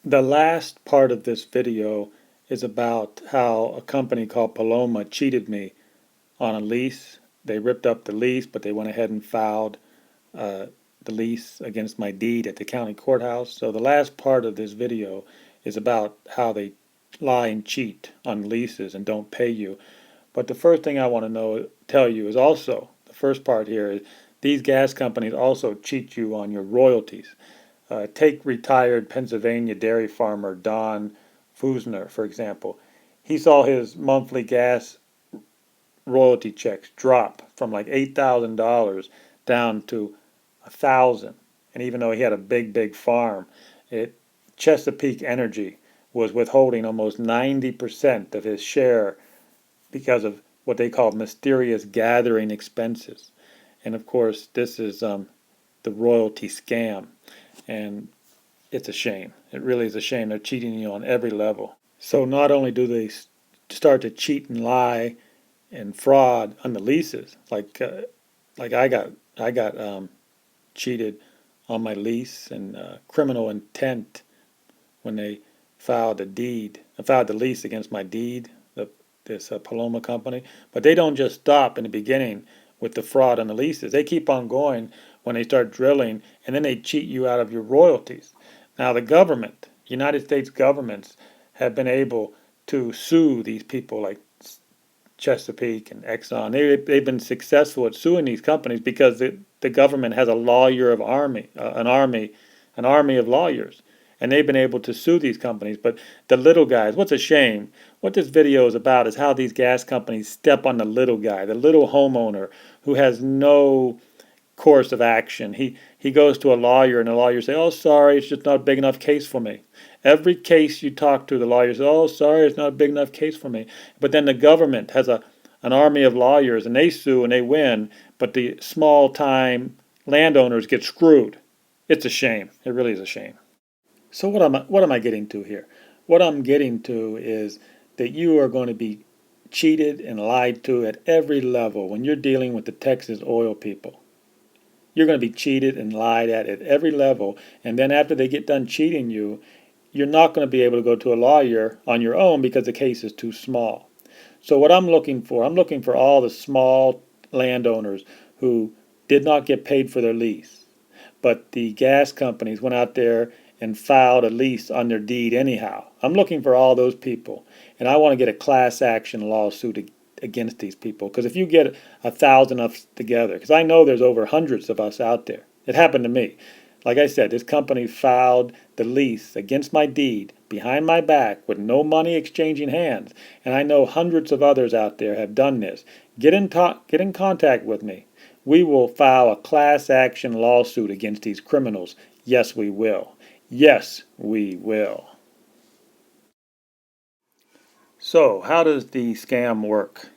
The last part of this video is about how a company called Paloma cheated me on a lease. They ripped up the lease, but they went ahead and filed uh, the lease against my deed at the county courthouse. So the last part of this video is about how they lie and cheat on leases and don't pay you. But the first thing I want to tell you is also, the first part here is these gas companies also cheat you on your royalties. Take retired Pennsylvania dairy farmer Don Fusner, for example. He saw his monthly gas royalty checks drop from like $8,000 down to 1,000. And even though he had a big farm, it Chesapeake Energy was withholding almost 90% of his share because of what they call mysterious gathering expenses. And of course, this is the royalty scam. And it's a shame. It really is a shame. They're cheating you on every level. So not only do they start to cheat and lie and fraud on the leases, like I got cheated on my lease and criminal intent when they filed the lease against my deed, this Paloma company. But they don't just stop in the beginning with the fraud on the leases. They keep on going when they start drilling, and then they cheat you out of your royalties. Now the government, United States governments, have been able to sue these people like Chesapeake and Exxon. They've been successful at suing these companies because the government has a lawyer of army, an army of lawyers, and they've been able to sue these companies. But the little guys, what's a shame? What this video is about is how these gas companies step on the little guy, the little homeowner who has no course of action. He goes to a lawyer, and the lawyer says, "Oh, sorry, it's just not a big enough case for me." Every case you talk to, the lawyer says, "Oh, sorry, it's not a big enough case for me." But then the government has an army of lawyers, and they sue and they win, but the small time landowners get screwed. It's a shame. It really is a shame. So what am I getting to here? What I'm getting to is that you are going to be cheated and lied to at every level when you're dealing with the Texas oil people. You're going to be cheated and lied at every level, and then after they get done cheating you, you're not going to be able to go to a lawyer on your own because the case is too small. So what I'm looking for all the small landowners who did not get paid for their lease, but the gas companies went out there and filed a lease on their deed anyhow. I'm looking for all those people, and I want to get a class action lawsuit against these people. Because if you get 1,000 of us together, because I know there's over hundreds of us out there. It happened to me. Like I said, this company filed the lease against my deed behind my back with no money exchanging hands. And I know hundreds of others out there have done this. Get in contact with me. We will file a class action lawsuit against these criminals. Yes, we will. Yes, we will. So, how does the scam work?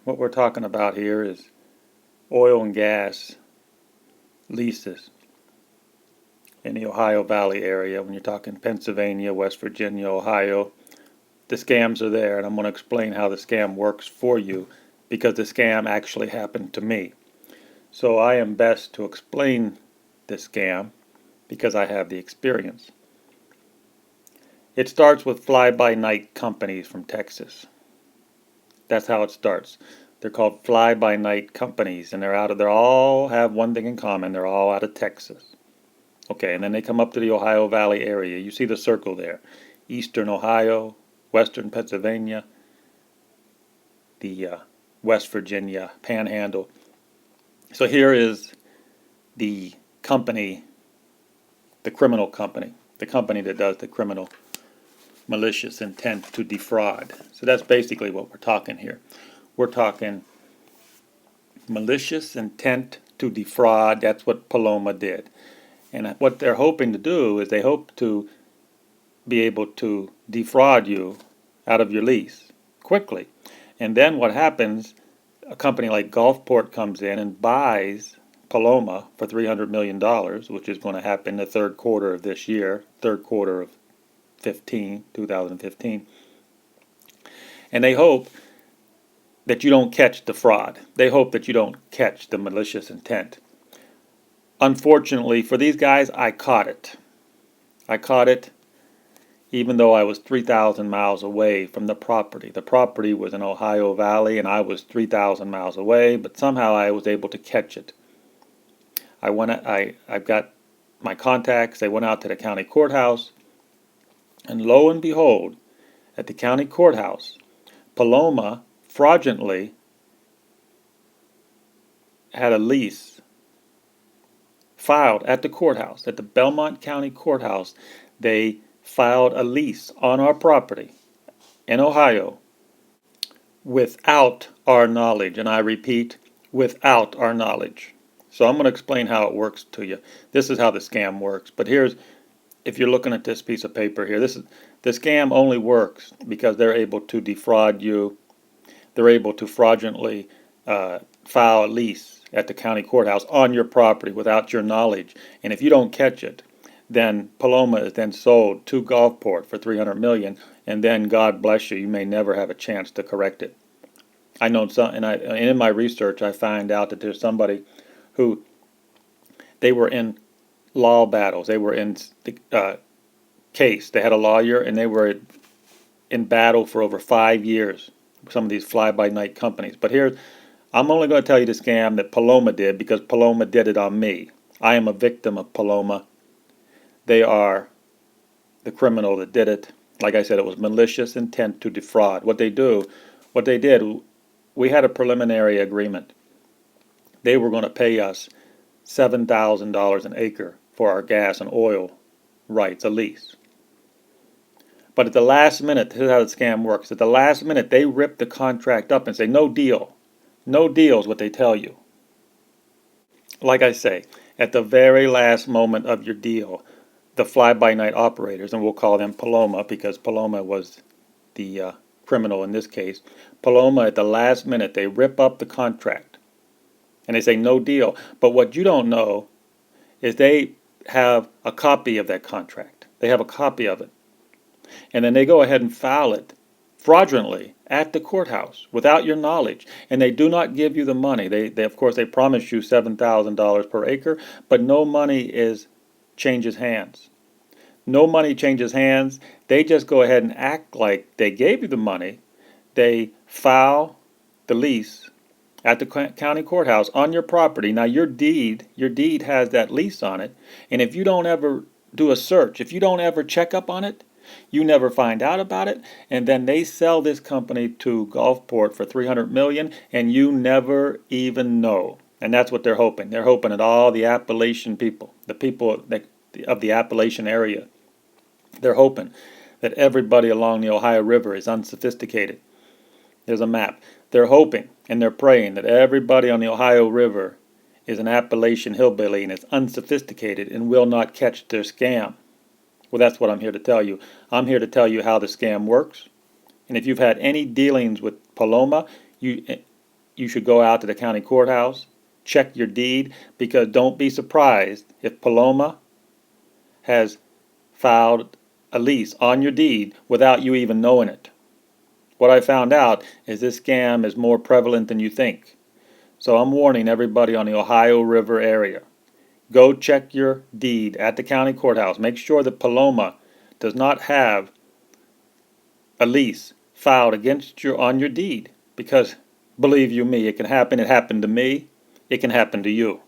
What we're talking about here is oil and gas leases in the Ohio Valley area. When you're talking Pennsylvania, West Virginia, Ohio, the scams are there, and I'm going to explain how the scam works for you because the scam actually happened to me. So I am best to explain this scam because I have the experience. It starts with fly-by-night companies from Texas. That's how it starts. They're called fly-by-night companies, and they all have one thing in common. They're all out of Texas. Okay, and then they come up to the Ohio Valley area. You see the circle there. Eastern Ohio, Western Pennsylvania, the West Virginia Panhandle. So here is the company, the criminal company, the company that does the criminal malicious intent to defraud. So that's basically what we're talking here. We're talking malicious intent to defraud. That's what Paloma did. And what they're hoping to do is they hope to be able to defraud you out of your lease quickly. And then what happens, a company like Gulfport comes in and buys Paloma for $300 million, which is going to happen the third quarter of this year, third quarter of 2015. And they hope that you don't catch the fraud. They hope that you don't catch the malicious intent. Unfortunately for these guys, I caught it. even though I was 3,000 miles away from the property. The property was in Ohio Valley and I was 3,000 miles away, but somehow I was able to catch it. I've got my contacts, they went out to the county courthouse, and lo and behold, at the county courthouse, Paloma fraudulently had a lease filed at the courthouse, at the Belmont County Courthouse. They filed a lease on our property in Ohio without our knowledge, and I repeat, without our knowledge. So I'm going to explain how it works to you. This is how the scam works. But if you're looking at this piece of paper here, the scam only works because they're able to defraud you. They're able to fraudulently file a lease at the county courthouse on your property without your knowledge. And if you don't catch it, then Paloma is then sold to Gulfport for $300 million, and then God bless you, you may never have a chance to correct it. I know some, and in my research, I find out that there's somebody who they were in law battles. They were in the case. They had a lawyer, and they were in battle for over 5 years. Some of these fly-by-night companies. But I'm only going to tell you the scam that Paloma did because Paloma did it on me. I am a victim of Paloma. They are the criminal that did it. Like I said, it was malicious intent to defraud. What they did, we had a preliminary agreement. They were going to pay us $7,000 an acre for our gas and oil rights, a lease. But at the last minute, here's how the scam works. At the last minute, they rip the contract up and say, no deal. No deal is what they tell you. Like I say, at the very last moment of your deal, the fly-by-night operators, and we'll call them Paloma because Paloma was the criminal in this case. Paloma, at the last minute, they rip up the contract and they say no deal. But what you don't know is they have a copy of that contract. They have a copy of it. And then they go ahead and file it fraudulently at the courthouse without your knowledge. And they do not give you the money. They of course, they promise you $7,000 per acre, but no money changes hands. No money changes hands. They just go ahead and act like they gave you the money. They file the lease at the county courthouse on your property. Now your deed has that lease on it. And if you don't ever do a search, if you don't ever check up on it, you never find out about it, and then they sell this company to Gulfport for $300 million, and you never even know. And that's what they're hoping. They're hoping that all the Appalachian people, the people of the Appalachian area, they're hoping that everybody along the Ohio River is unsophisticated. There's a map. They're hoping and they're praying that everybody on the Ohio River is an Appalachian hillbilly and is unsophisticated and will not catch their scam. Well, that's what I'm here to tell you. I'm here to tell you how the scam works. And if you've had any dealings with Paloma, you should go out to the county courthouse, check your deed, because don't be surprised if Paloma has filed a lease on your deed without you even knowing it. What I found out is this scam is more prevalent than you think. So I'm warning everybody on the Ohio River area. Go check your deed at the county courthouse. Make sure that Paloma does not have a lease filed against you on your deed. Because, believe you me, it can happen. It happened to me. It can happen to you.